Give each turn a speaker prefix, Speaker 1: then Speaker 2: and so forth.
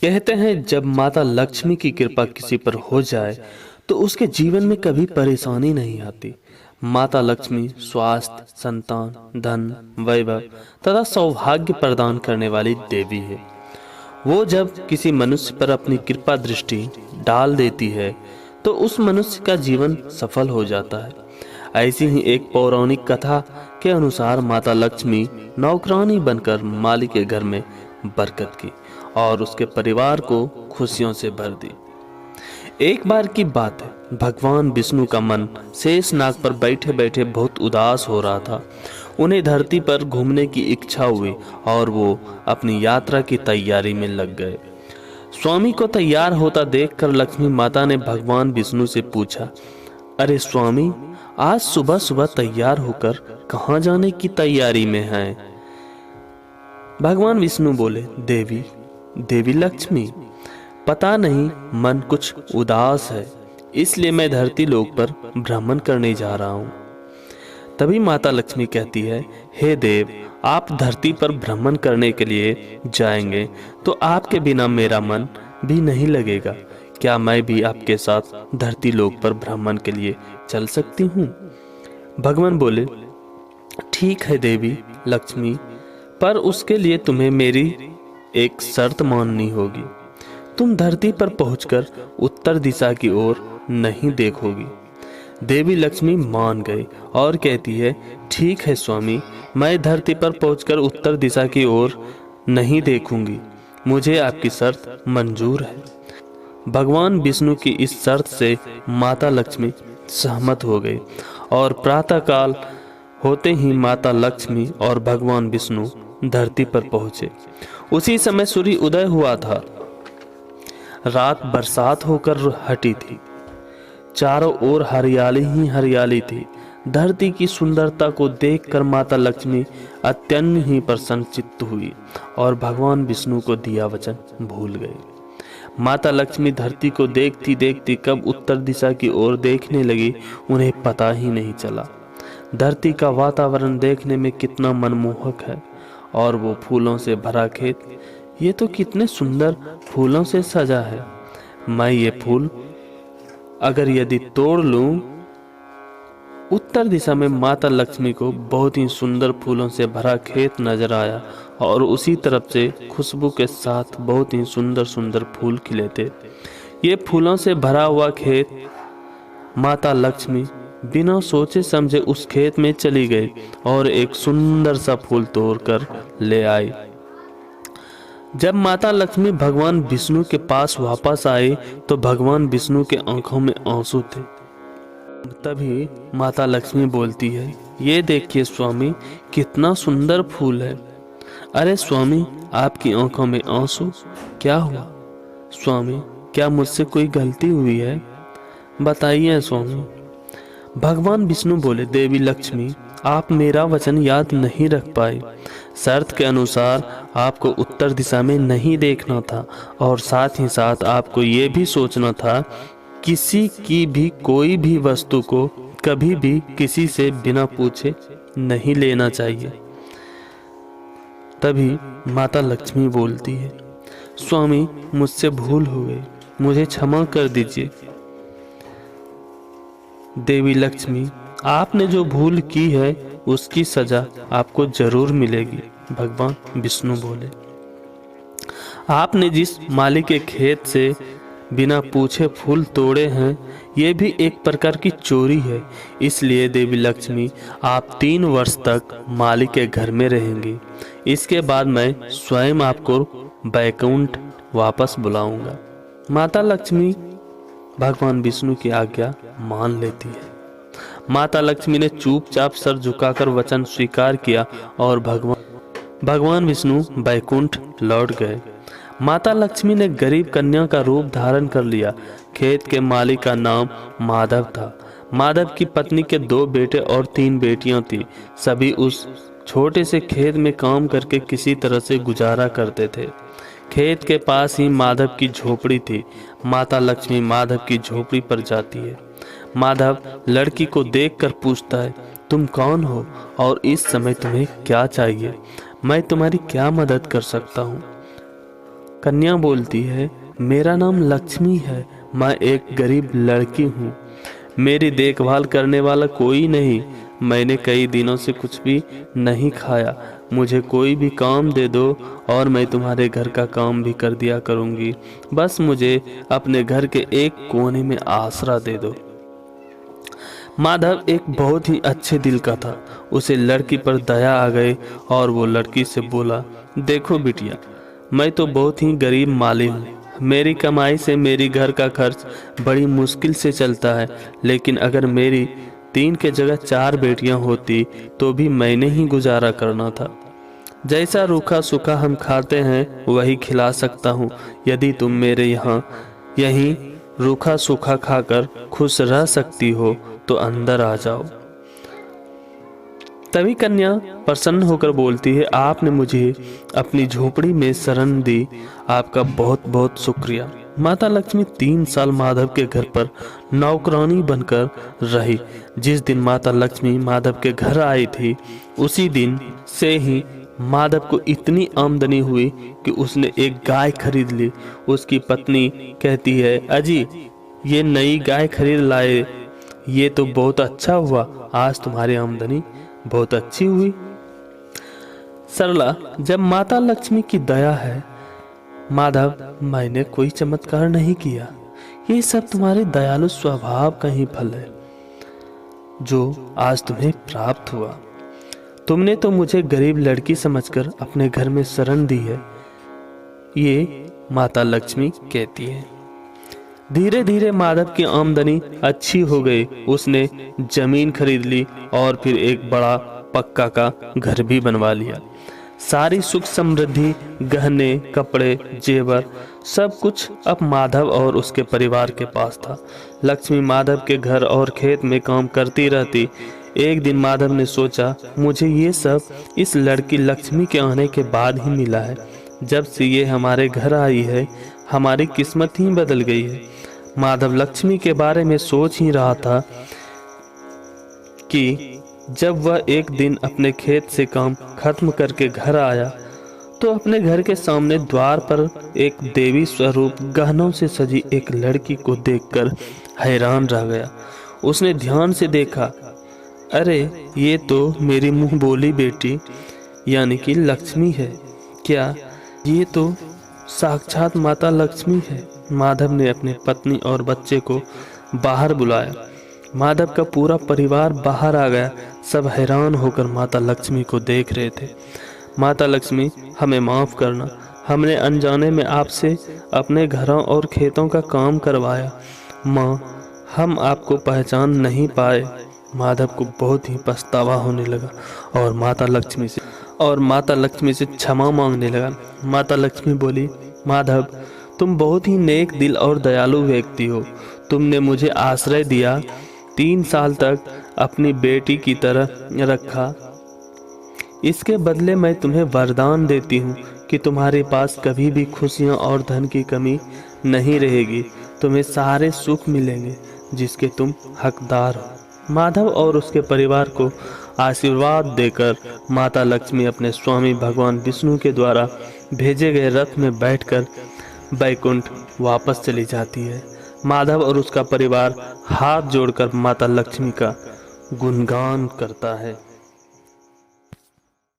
Speaker 1: कहते हैं जब माता लक्ष्मी की कृपा किसी पर हो जाए तो उसके जीवन में कभी परेशानी नहीं आती। माता लक्ष्मी स्वास्थ्य, संतान, धन, वैभव तथा सौभाग्य प्रदान करने वाली देवी है। वो जब किसी मनुष्य पर अपनी कृपा दृष्टि डाल देती है तो उस मनुष्य का जीवन सफल हो जाता है। ऐसी ही एक पौराणिक कथा के अनुसार माता लक्ष्मी नौकरानी बनकर माली के घर में बरकत की और उसके परिवार को खुशियों से भर दी। एक बार की बात है, भगवान विष्णु का मन शेषनाग पर बैठे बैठे बहुत उदास हो रहा था। उन्हें धरती पर घूमने की इच्छा हुई और वो अपनी यात्रा की तैयारी में लग गए। स्वामी को तैयार होता देखकर लक्ष्मी माता ने भगवान विष्णु से पूछा, अरे स्वामी, आज सुबह सुबह तैयार होकर कहाँ जाने की तैयारी में हैं? भगवान विष्णु बोले, देवी लक्ष्मी, पता नहीं मन कुछ उदास है, इसलिए मैं धरती लोक पर भ्रमण करने जा रहा हूँ। तभी माता लक्ष्मी कहती है, हे देव, आप धरती पर भ्रमण करने के लिए जाएंगे तो आपके बिना मेरा मन भी नहीं लगेगा। क्या मैं भी आपके साथ धरती लोक पर भ्रमण के लिए चल सकती हूँ? भगवान बोले, ठीक है देवी लक्ष्मी, पर उसके लिए तुम्हें मेरी एक शर्त माननी होगी। तुम धरती पर पहुंचकर उत्तर दिशा की ओर नहीं देखोगी। देवी लक्ष्मी मान गई और कहती है, ठीक है स्वामी, मैं धरती पर पहुंचकर उत्तर दिशा की ओर नहीं देखूंगी। मुझे आपकी शर्त मंजूर है। भगवान विष्णु की इस शर्त से माता लक्ष्मी सहमत हो गई और प्रातःकाल होते ही माता लक्ष्मी और भगवान विष्णु धरती पर पहुंचे। उसी समय सूर्य उदय हुआ था। रात बरसात होकर हटी थी। चारों ओर हरियाली ही हरियाली थी। धरती की सुंदरता को देखकर माता लक्ष्मी अत्यंत ही प्रसन्नचित्त हुई और भगवान विष्णु को दिया वचन भूल गई। माता लक्ष्मी धरती को देखती देखती कब उत्तर दिशा की ओर देखने लगी, उन्हें पता ही नहीं चला। धरती का वातावरण देखने में कितना मनमोहक है और वो फूलों से भरा खेत, ये तो कितने सुंदर फूलों से सजा है। मैं ये फूल अगर यदि तोड़ लूं। उत्तर दिशा में माता लक्ष्मी को बहुत ही सुंदर फूलों से भरा खेत नजर आया और उसी तरफ से खुशबू के साथ बहुत ही सुंदर सुंदर फूल खिले थे। ये फूलों से भरा हुआ खेत, माता लक्ष्मी बिना सोचे समझे उस खेत में चली गई और एक सुंदर सा फूल तोड़कर ले आई। जब माता लक्ष्मी भगवान विष्णु के पास वापस आई तो भगवान विष्णु के आंखों में आंसू थे। तभी माता लक्ष्मी बोलती है, ये देखिए स्वामी, कितना सुंदर फूल है। अरे स्वामी, आपकी आंखों में आंसू, क्या हुआ? स्वामी, क्या मुझसे कोई गलती हुई है? बताइए स्वामी। भगवान विष्णु बोले, देवी लक्ष्मी, आप मेरा वचन याद नहीं रख पाए। शर्त के अनुसार आपको उत्तर दिशा में नहीं देखना था और साथ ही साथ आपको ये भी सोचना था, किसी की भी कोई भी वस्तु को कभी भी किसी से बिना पूछे नहीं लेना चाहिए। तभी माता लक्ष्मी बोलती है, स्वामी, मुझसे भूल हो गई, मुझे क्षमा कर दीजिए। देवी लक्ष्मी, आपने जो भूल की है उसकी सजा आपको जरूर मिलेगी। भगवान विष्णु बोले, आपने जिस माली के खेत से बिना पूछे फूल तोड़े हैं, ये भी एक प्रकार की चोरी है। इसलिए देवी लक्ष्मी, आप 3 वर्ष तक माली के घर में रहेंगी। इसके बाद मैं स्वयं आपको बैकुंठ वापस बुलाऊंगा। माता लक्ष्मी भगवान विष्णु की आज्ञा मान लेती है। माता लक्ष्मी ने चुपचाप सर झुकाकर वचन स्वीकार किया और भगवान विष्णु बैकुंठ लौट गए। माता लक्ष्मी ने गरीब कन्या का रूप धारण कर लिया। खेत के मालिक का नाम माधव था। माधव की पत्नी के 2 बेटे और 3 बेटियां थी। सभी उस छोटे से खेत में काम करके किसी तरह से गुजारा करते थे। खेत के पास ही माधव की झोपड़ी थी। माता लक्ष्मी माधव की झोपड़ी पर जाती है। माधव लड़की को देखकर पूछता है, तुम कौन हो और इस समय तुम्हें क्या चाहिए? मैं तुम्हारी क्या मदद कर सकता हूँ? कन्या बोलती है, मेरा नाम लक्ष्मी है, मैं एक गरीब लड़की हूँ, मेरी देखभाल करने वाला कोई नहीं, मैंने कई दिनों से कुछ भी नहीं खाया, मुझे कोई भी काम दे दो और मैं तुम्हारे घर का काम भी कर दिया करूँगी, बस मुझे अपने घर के एक कोने में आसरा दे दो। माधव एक बहुत ही अच्छे दिल का था। उसे लड़की पर दया आ गई और वो लड़की से बोला, देखो बिटिया, मैं तो बहुत ही गरीब माली हूँ, मेरी कमाई से मेरी घर का खर्च बड़ी मुश्किल से चलता है, लेकिन अगर मेरी 3 के जगह 4 बेटियां होती तो भी मैंने ही गुजारा करना था। जैसा रूखा सूखा हम खाते हैं वही खिला सकता हूँ। यदि तुम मेरे यहाँ यहीं रूखा सूखा खाकर खुश रह सकती हो तो अंदर आ जाओ। तभी कन्या प्रसन्न होकर बोलती है, आपने मुझे अपनी झोपड़ी में शरण दी, आपका बहुत बहुत शुक्रिया। माता लक्ष्मी 3 साल माधव के घर पर नौकरानी बनकर रही। जिस दिन माता लक्ष्मी माधव के घर आई थी उसी दिन से ही माधव को इतनी आमदनी हुई कि उसने एक गाय खरीद ली। उसकी पत्नी कहती है, अजी ये नई गाय खरीद लाए, ये तो बहुत अच्छा हुआ, आज तुम्हारी आमदनी बहुत अच्छी हुई। सरला, जब माता लक्ष्मी की दया है माधव, मैंने कोई चमत्कार नहीं किया, ये सब तुम्हारे दयालु स्वभाव का ही फल है जो आज तुम्हें प्राप्त हुआ। तुमने तो मुझे गरीब लड़की समझकर अपने घर में शरण दी है, ये माता लक्ष्मी कहती है। धीरे धीरे माधव की आमदनी अच्छी हो गई। उसने जमीन खरीद ली और फिर एक बड़ा पक्का का घर भी बनवा लिया। सारी सुख समृद्धि, गहने, कपड़े, जेवर, सब कुछ अब माधव और उसके परिवार के पास था। लक्ष्मी माधव के घर और खेत में काम करती रहती। एक दिन माधव ने सोचा, मुझे ये सब इस लड़की लक्ष्मी के आने के बाद ही मिला है। जब से ये हमारे घर आई है हमारी किस्मत ही बदल गई है। माधव लक्ष्मी के बारे में सोच ही रहा था कि जब वह एक दिन अपने खेत से काम खत्म करके घर आया तो अपने घर के सामने द्वार पर एक देवी स्वरूप गहनों से सजी एक लड़की को देखकर हैरान रह गया। उसने ध्यान से देखा, अरे ये तो मेरी मुंह बोली बेटी यानी कि लक्ष्मी है। क्या ये तो साक्षात माता लक्ष्मी है। माधव ने अपने पत्नी और बच्चे को बाहर बुलाया। माधव का पूरा परिवार बाहर आ गया। सब हैरान होकर माता लक्ष्मी को देख रहे थे। माता लक्ष्मी, हमें माफ करना, हमने अनजाने में आपसे अपने घरों और खेतों का काम करवाया। माँ, हम आपको पहचान नहीं पाए। माधव को बहुत ही पछतावा होने लगा और माता लक्ष्मी से क्षमा मांगने लगा। माता लक्ष्मी बोली, माधव, तुम बहुत ही नेक दिल और दयालु व्यक्ति हो। तुमने मुझे आश्रय दिया, 3 साल तक अपनी बेटी की तरह रखा। इसके बदले मैं तुम्हें वरदान देती हूँ कि तुम्हारे पास कभी भी खुशियाँ और धन की कमी नहीं रहेगी। तुम्हें सारे सुख मिलेंगे जिसके तुम हकदार हो। माधव और उसके परिवार को आशीर्वाद देकर माता लक्ष्मी अपने स्वामी भगवान विष्णु के द्वारा भेजे गए रथ में बैठकर बैकुंठ वापस चली जाती है। माधव और उसका परिवार हाथ जोड़कर माता लक्ष्मी का गुणगान करता है।